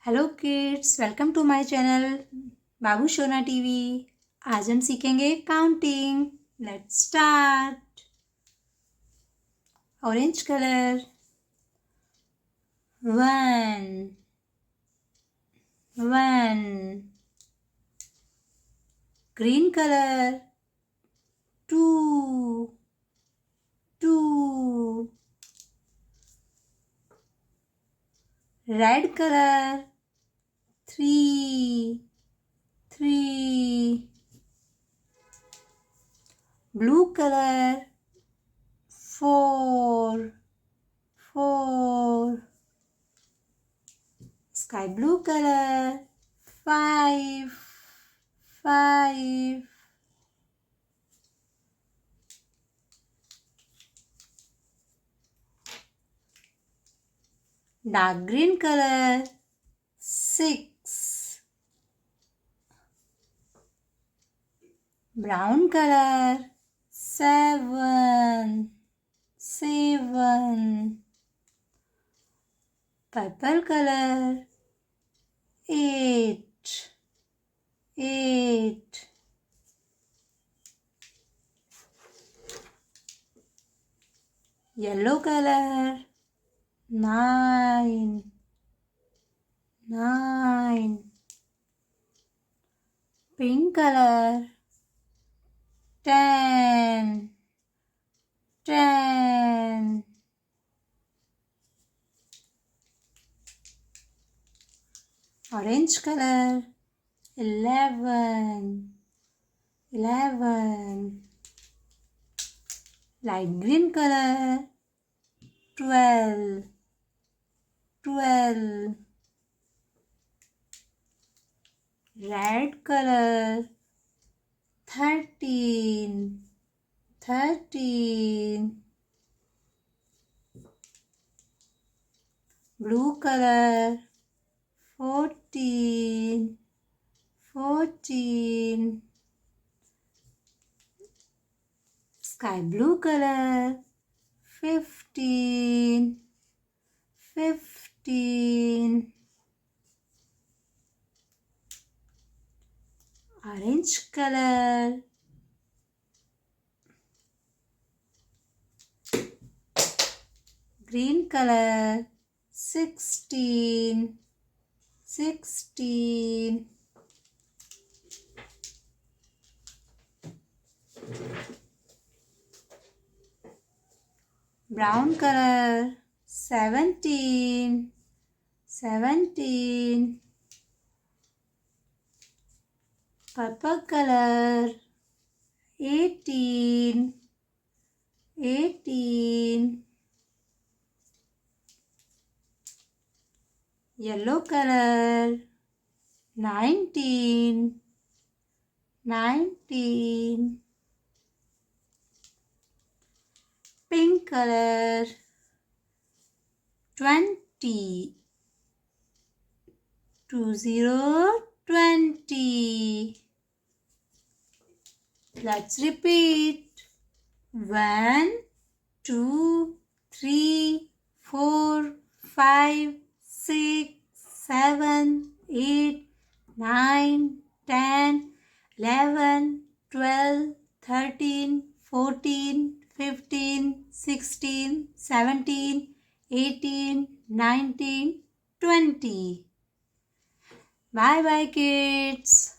Hello kids, welcome to my channel Babu Shona TV. आज हम सीखेंगे counting. Let's start. Orange colour 1 1, green colour 2 2, red colour 3 3, blue color 4 4, sky blue color 5 5, dark green color 6, brown color 7 7, purple color 8 8, yellow color 9 9, pink color 10 10, orange color 11 11, light green color 12 12, red color 13 13, blue color 14 14, sky blue color 15 15, orange color green color 16 16, brown color 17 17, purple color 18 18, yellow color 19 19, pink color 20 20. Let's repeat. 1 2 3 4 5 6 7 8 9 10 11 12 13 14 15 16 17 18 19 20. Bye bye kids.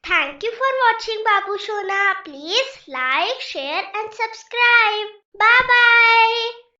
Thank you for watching Babu Shona. Please like, share and subscribe. Bye bye.